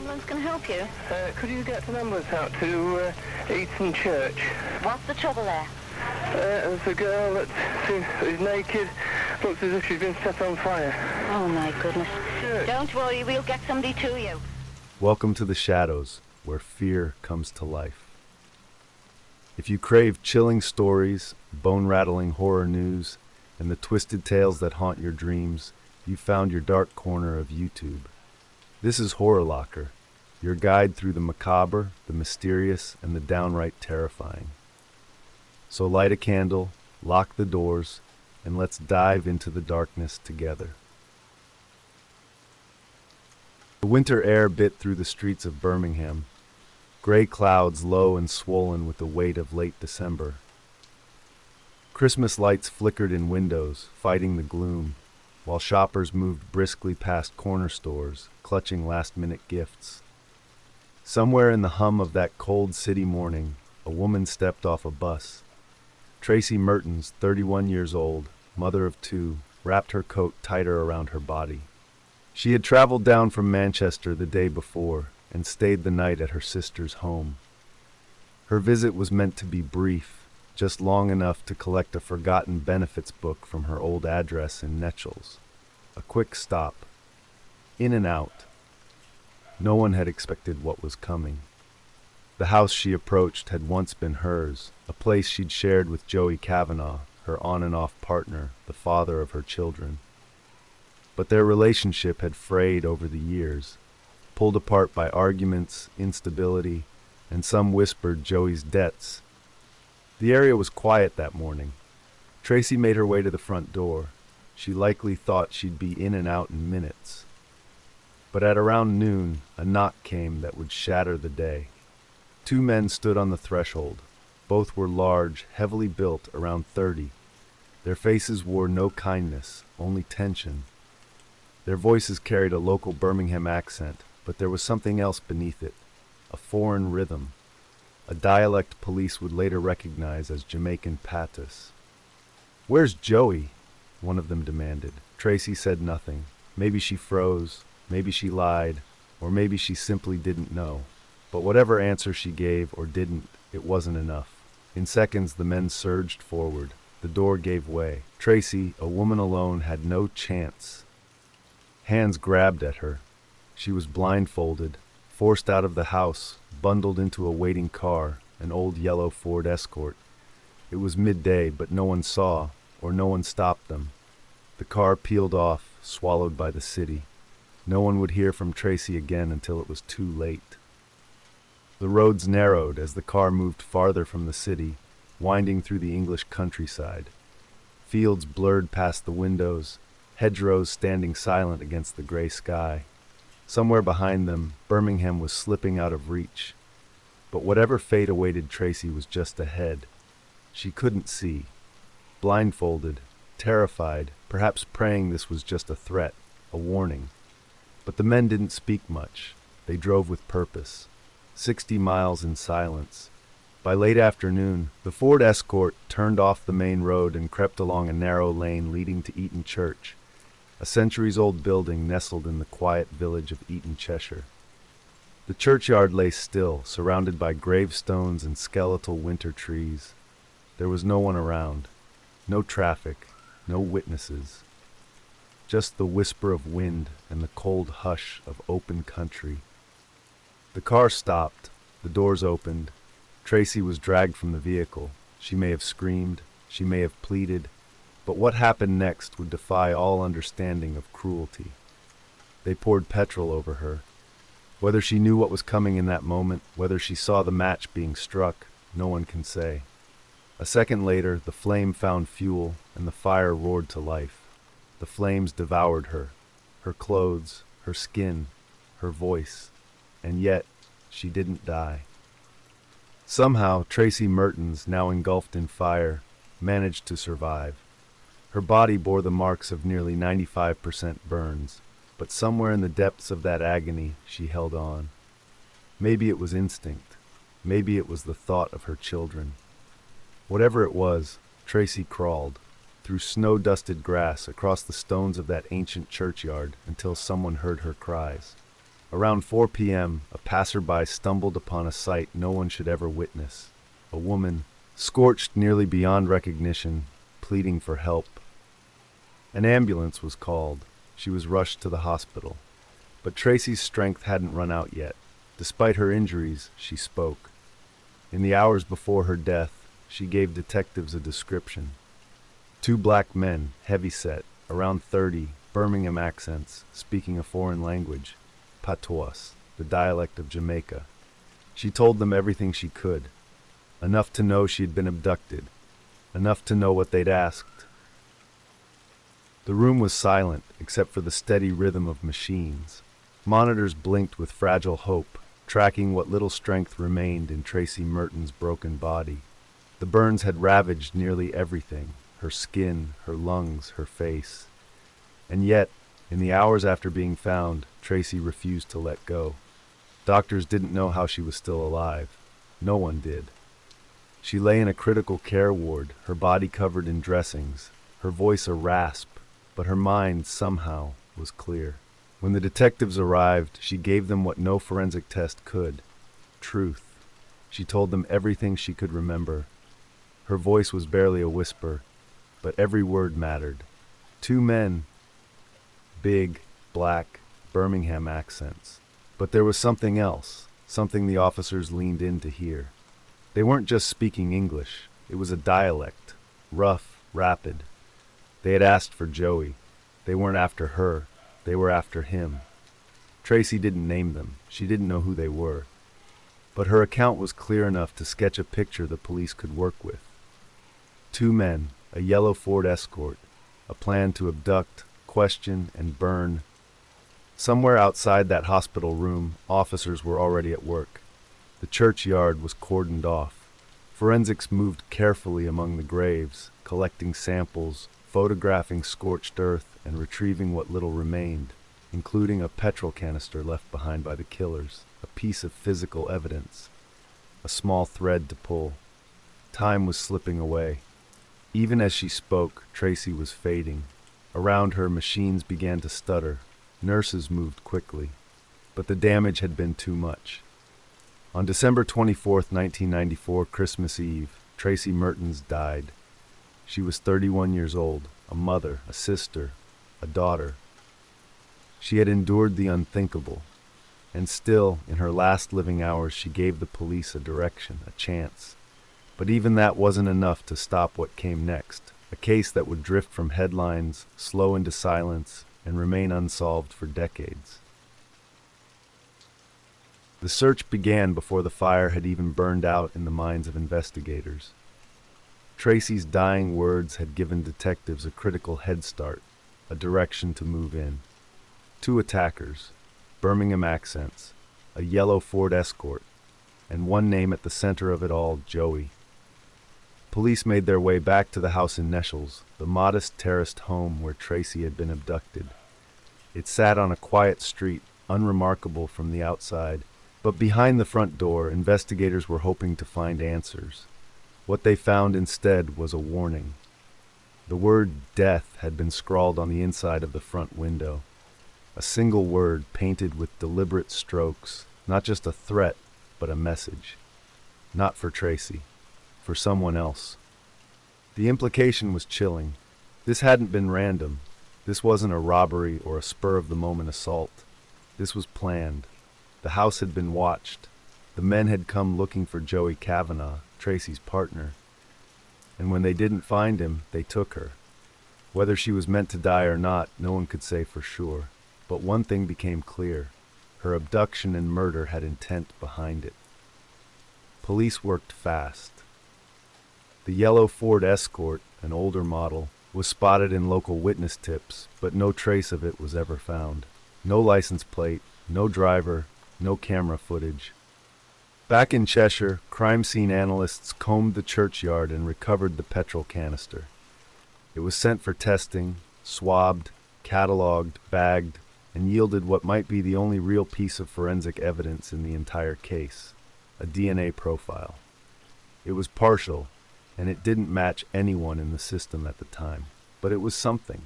ambulance can help you. Could you get an ambulance out to Eton Church? What's the trouble there? There's a girl that is naked, looks as if she's been set on fire. Oh, my goodness. Church. Don't worry, we'll get somebody to you. Welcome to the shadows, where fear comes to life. If you crave chilling stories, bone-rattling horror news, and the twisted tales that haunt your dreams, you found your dark corner of YouTube. This is Horror Locker, your guide through the macabre, the mysterious, and the downright terrifying. So light a candle, lock the doors, and let's dive into the darkness together. The winter air bit through the streets of Birmingham, gray clouds low and swollen with the weight of late December. Christmas lights flickered in windows, fighting the gloom, while shoppers moved briskly past corner stores, clutching last-minute gifts. Somewhere in the hum of that cold city morning, a woman stepped off a bus. Tracey Mertens, 31 years old, mother of two, wrapped her coat tighter around her body. She had traveled down from Manchester the day before and stayed the night at her sister's home. Her visit was meant to be brief, just long enough to collect a forgotten benefits book from her old address in Netchells. A quick stop. In and out. No one had expected what was coming. The house she approached had once been hers, a place she'd shared with Joey Kavanagh, her on-and-off partner, the father of her children. But their relationship had frayed over the years, pulled apart by arguments, instability, and some whispered Joey's debts. The area was quiet that morning. Tracey made her way to the front door. She likely thought she'd be in and out in minutes. But at around noon, a knock came that would shatter the day. Two men stood on the threshold. Both were large, heavily built, around 30. Their faces wore no kindness, only tension. Their voices carried a local Birmingham accent, but there was something else beneath it, a foreign rhythm, a dialect police would later recognize as Jamaican patus. "Where's Joey?" one of them demanded. Tracey said nothing. Maybe she froze, maybe she lied, or maybe she simply didn't know. But whatever answer she gave or didn't, it wasn't enough. In seconds, the men surged forward. The door gave way. Tracey, a woman alone, had no chance. Hands grabbed at her. She was blindfolded, forced out of the house, bundled into a waiting car, an old yellow Ford Escort. It was midday, but no one saw, or no one stopped them. The car peeled off, swallowed by the city. No one would hear from Tracey again until it was too late. The roads narrowed as the car moved farther from the city, winding through the English countryside. Fields blurred past the windows, hedgerows standing silent against the gray sky. Somewhere behind them, Birmingham was slipping out of reach. But whatever fate awaited Tracey was just ahead. She couldn't see. Blindfolded, terrified, perhaps praying this was just a threat, a warning. But the men didn't speak much. They drove with purpose. 60 miles in silence. By late afternoon, the Ford Escort turned off the main road and crept along a narrow lane leading to Eton Church, a centuries-old building nestled in the quiet village of Eton, Cheshire. The churchyard lay still, surrounded by gravestones and skeletal winter trees. There was no one around, no traffic, no witnesses. Just the whisper of wind and the cold hush of open country. The car stopped, the doors opened. Tracey was dragged from the vehicle. She may have screamed, she may have pleaded, but what happened next would defy all understanding of cruelty. They poured petrol over her. Whether she knew what was coming in that moment, whether she saw the match being struck, no one can say. A second later, the flame found fuel, and the fire roared to life. The flames devoured her, her clothes, her skin, her voice. And yet, she didn't die. Somehow, Tracey Mertens, now engulfed in fire, managed to survive. Her body bore the marks of nearly 95% burns, but somewhere in the depths of that agony, she held on. Maybe it was instinct. Maybe it was the thought of her children. Whatever it was, Tracey crawled, through snow-dusted grass, across the stones of that ancient churchyard, until someone heard her cries. Around 4 p.m., a passerby stumbled upon a sight no one should ever witness. A woman, scorched nearly beyond recognition, pleading for help. An ambulance was called. She was rushed to the hospital. But Tracey's strength hadn't run out yet. Despite her injuries, she spoke. In the hours before her death, she gave detectives a description. 2 black men, heavy-set, around 30, Birmingham accents, speaking a foreign language, patois, the dialect of Jamaica. She told them everything she could. Enough to know she'd been abducted. Enough to know what they'd asked. The room was silent, except for the steady rhythm of machines. Monitors blinked with fragile hope, tracking what little strength remained in Tracey Mertens' broken body. The burns had ravaged nearly everything, her skin, her lungs, her face. And yet, in the hours after being found, Tracey refused to let go. Doctors didn't know how she was still alive. No one did. She lay in a critical care ward, her body covered in dressings, her voice a rasp, but her mind, somehow, was clear. When the detectives arrived, she gave them what no forensic test could: truth. She told them everything she could remember. Her voice was barely a whisper, but every word mattered. 2 men, big, black, Birmingham accents. But there was something else, something the officers leaned in to hear. They weren't just speaking English. It was a dialect, rough, rapid. They had asked for Joey. They weren't after her. They were after him. Tracey didn't name them. She didn't know who they were. But her account was clear enough to sketch a picture the police could work with. 2 men, a yellow Ford Escort, a plan to abduct, question, and burn. Somewhere outside that hospital room, officers were already at work. The churchyard was cordoned off. Forensics moved carefully among the graves, collecting samples, photographing scorched earth, and retrieving what little remained, including a petrol canister left behind by the killers, a piece of physical evidence, a small thread to pull. Time was slipping away. Even as she spoke, Tracey was fading. Around her, machines began to stutter. Nurses moved quickly. But the damage had been too much. On December 24th, 1994, Christmas Eve, Tracey Mertens died. She was 31 years old, a mother, a sister, a daughter. She had endured the unthinkable, and still, in her last living hours, she gave the police a direction, a chance. But even that wasn't enough to stop what came next, a case that would drift from headlines, slow into silence, and remain unsolved for decades. The search began before the fire had even burned out in the minds of investigators. Tracey's dying words had given detectives a critical head start, a direction to move in. 2 attackers, Birmingham accents, a yellow Ford Escort, and one name at the center of it all, Joey. Police made their way back to the house in Neshells, the modest terraced home where Tracey had been abducted. It sat on a quiet street, unremarkable from the outside, but behind the front door, investigators were hoping to find answers. What they found instead was a warning. The word death had been scrawled on the inside of the front window. A single word painted with deliberate strokes, not just a threat, but a message. Not for Tracey, for someone else. The implication was chilling. This hadn't been random. This wasn't a robbery or a spur-of-the-moment assault. This was planned. The house had been watched. The men had come looking for Joey Kavanaugh, Tracey's partner. And when they didn't find him, they took her. Whether she was meant to die or not, no one could say for sure. But one thing became clear. Her abduction and murder had intent behind it. Police worked fast. The yellow Ford Escort, an older model, was spotted in local witness tips, but no trace of it was ever found. No license plate, no driver, no camera footage. Back in Cheshire, crime scene analysts combed the churchyard and recovered the petrol canister. It was sent for testing, swabbed, catalogued, bagged, and yielded what might be the only real piece of forensic evidence in the entire case, a DNA profile. It was partial, and it didn't match anyone in the system at the time, but it was something.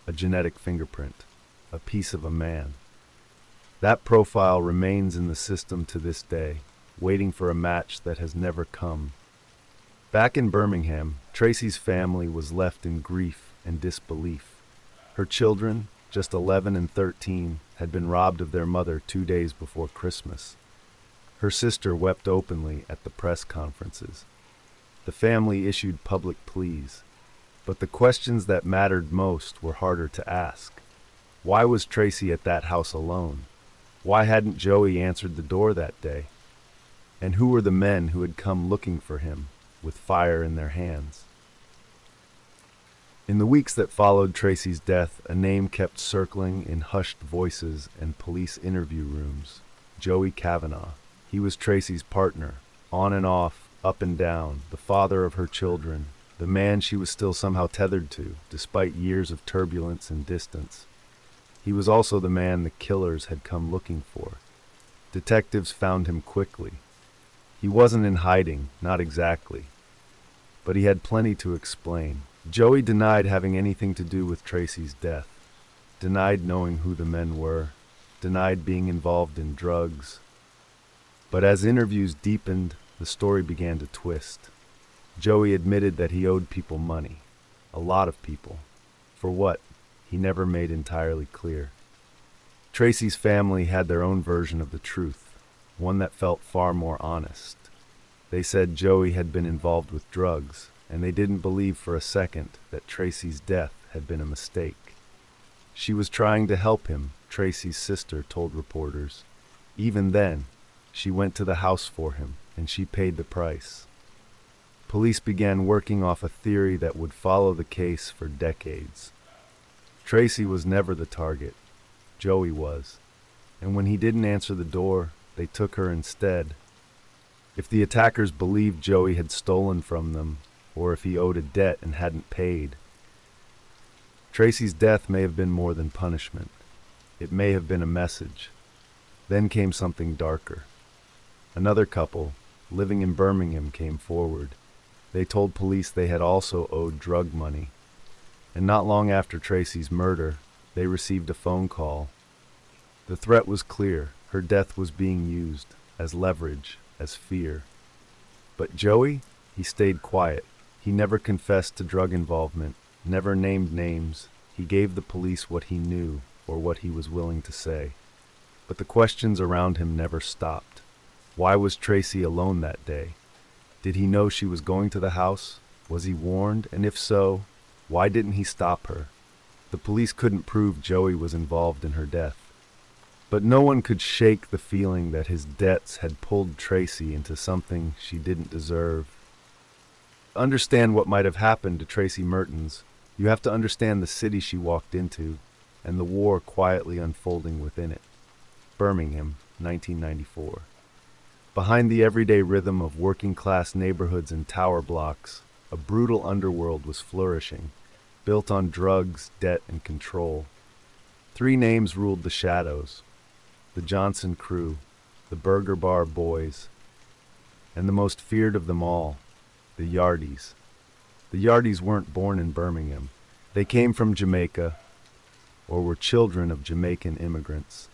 A genetic fingerprint, a piece of a man. That profile remains in the system to this day, waiting for a match that has never come. Back in Birmingham, Tracey's family was left in grief and disbelief. Her children, just 11 and 13, had been robbed of their mother 2 days before Christmas. Her sister wept openly at the press conferences. The family issued public pleas, but the questions that mattered most were harder to ask. Why was Tracey at that house alone? Why hadn't Joey answered the door that day? And who were the men who had come looking for him, with fire in their hands? In the weeks that followed Tracey's death, a name kept circling in hushed voices and police interview rooms: Joey Kavanaugh. He was Tracey's partner, on and off, up and down, the father of her children, the man she was still somehow tethered to, despite years of turbulence and distance. He was also the man the killers had come looking for. Detectives found him quickly. He wasn't in hiding, not exactly, but he had plenty to explain. Joey denied having anything to do with Tracey's death, denied knowing who the men were, denied being involved in drugs. But as interviews deepened, the story began to twist. Joey admitted that he owed people money, a lot of people. For what? He never made entirely clear. Tracey's family had their own version of the truth, one that felt far more honest. They said Joey had been involved with drugs, and they didn't believe for a second that Tracey's death had been a mistake. She was trying to help him, Tracey's sister told reporters. Even then, she went to the house for him, and she paid the price. Police began working off a theory that would follow the case for decades. Tracey was never the target. Joey was. And when he didn't answer the door, they took her instead. If the attackers believed Joey had stolen from them, or if he owed a debt and hadn't paid, Tracey's death may have been more than punishment. It may have been a message. Then came something darker. Another couple, living in Birmingham, came forward. They told police they had also owed drug money. And not long after Tracey's murder, they received a phone call. The threat was clear. Her death was being used as leverage, as fear. But Joey, he stayed quiet. He never confessed to drug involvement, never named names. He gave the police what he knew, or what he was willing to say. But the questions around him never stopped. Why was Tracey alone that day? Did he know she was going to the house? Was he warned? And if so, why didn't he stop her? The police couldn't prove Joey was involved in her death. But no one could shake the feeling that his debts had pulled Tracey into something she didn't deserve. To understand what might have happened to Tracey Mertens, you have to understand the city she walked into, and the war quietly unfolding within it. Birmingham, 1994. Behind the everyday rhythm of working-class neighborhoods and tower blocks, a brutal underworld was flourishing, built on drugs, debt, and control. 3 names ruled the shadows: the Johnson crew, the Burger Bar boys, and the most feared of them all, the Yardies. The Yardies weren't born in Birmingham. They came from Jamaica, or were children of Jamaican immigrants.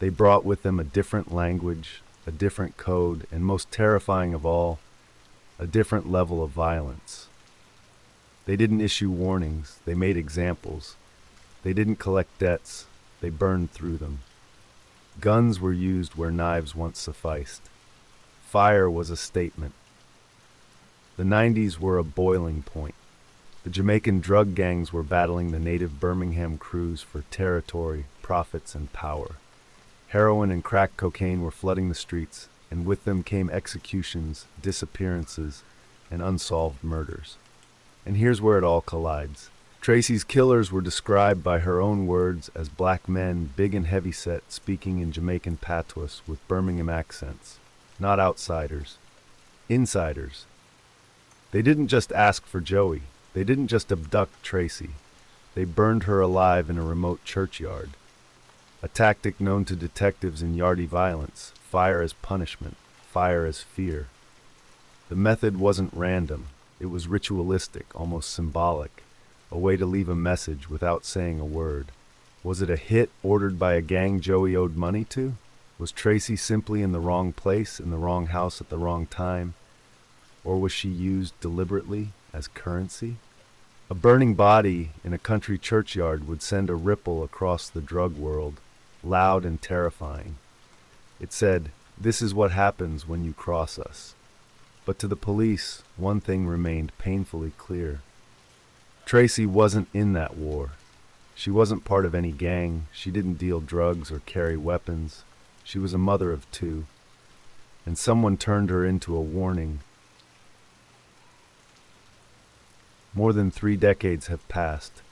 They brought with them a different language, a different code, and most terrifying of all, a different level of violence. They didn't issue warnings, they made examples. They didn't collect debts, they burned through them. Guns were used where knives once sufficed. Fire was a statement. The 90s were a boiling point. The Jamaican drug gangs were battling the native Birmingham crews for territory, profits, and power. Heroin and crack cocaine were flooding the streets, and with them came executions, disappearances, and unsolved murders. And here's where it all collides. Tracey's killers were described by her own words as black men, big and heavyset, speaking in Jamaican patois with Birmingham accents. Not outsiders. Insiders. They didn't just ask for Joey. They didn't just abduct Tracey. They burned her alive in a remote churchyard. A tactic known to detectives in Yardie violence: fire as punishment, fire as fear. The method wasn't random. It was ritualistic, almost symbolic, a way to leave a message without saying a word. Was it a hit ordered by a gang Joey owed money to? Was Tracey simply in the wrong place, in the wrong house at the wrong time? Or was she used deliberately as currency? A burning body in a country churchyard would send a ripple across the drug world, loud and terrifying. It said, "This is what happens when you cross us." But to the police, one thing remained painfully clear. Tracey wasn't in that war. She wasn't part of any gang. She didn't deal drugs or carry weapons. She was a mother of two. And someone turned her into a warning. More than 3 decades have passed,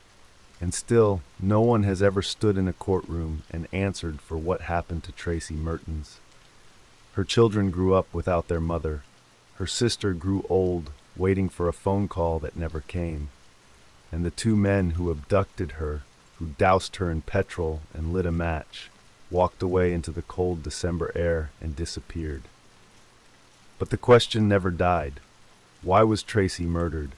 and still no one has ever stood in a courtroom and answered for what happened to Tracey Mertens. Her children grew up without their mother. Her sister grew old, waiting for a phone call that never came. And the 2 men who abducted her, who doused her in petrol and lit a match, walked away into the cold December air and disappeared. But the question never died. Why was Tracey murdered?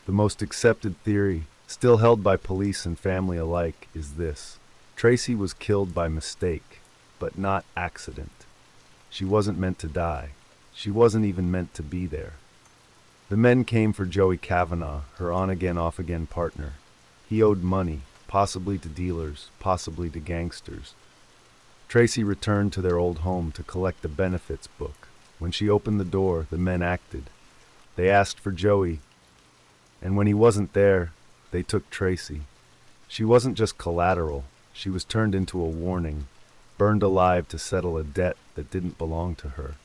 The most accepted theory, still held by police and family alike, is this. Tracey was killed by mistake, but not accident. She wasn't meant to die. She wasn't even meant to be there. The men came for Joey Kavanaugh, her on-again, off-again partner. He owed money, possibly to dealers, possibly to gangsters. Tracey returned to their old home to collect the benefits book. When she opened the door, the men acted. They asked for Joey, and when he wasn't there, they took Tracey. She wasn't just collateral. She was turned into a warning, burned alive to settle a debt that didn't belong to her.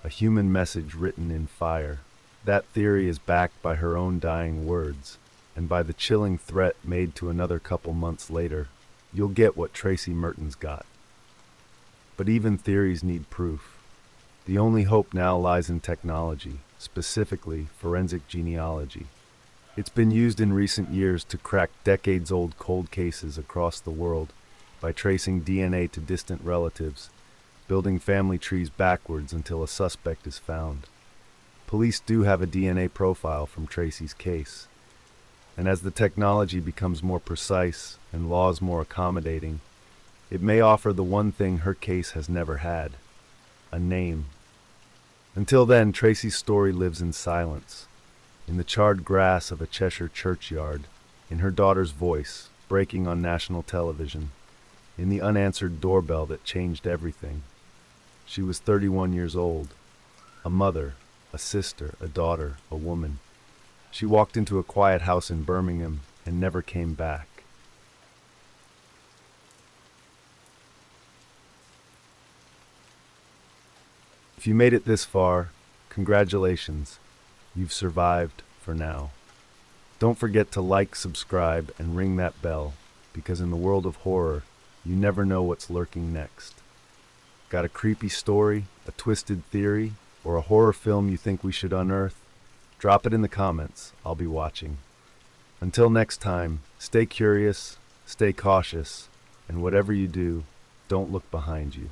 A human message written in fire. That theory is backed by her own dying words, and by the chilling threat made to another couple months later. You'll get what Tracey Mertens got. But even theories need proof. The only hope now lies in technology, specifically forensic genealogy. It's been used in recent years to crack decades-old cold cases across the world by tracing DNA to distant relatives, building family trees backwards until a suspect is found. Police do have a DNA profile from Tracey's case. And as the technology becomes more precise and laws more accommodating, it may offer the one thing her case has never had: a name. Until then, Tracey's story lives in silence, in the charred grass of a Cheshire churchyard, in her daughter's voice, breaking on national television, in the unanswered doorbell that changed everything. She was 31 years old, a mother, a sister, a daughter, a woman. She walked into a quiet house in Birmingham and never came back. If you made it this far, congratulations. You've survived for now. Don't forget to like, subscribe, and ring that bell, because in the world of horror, you never know what's lurking next. Got a creepy story, a twisted theory, or a horror film you think we should unearth? Drop it in the comments. I'll be watching. Until next time, stay curious, stay cautious, and whatever you do, don't look behind you.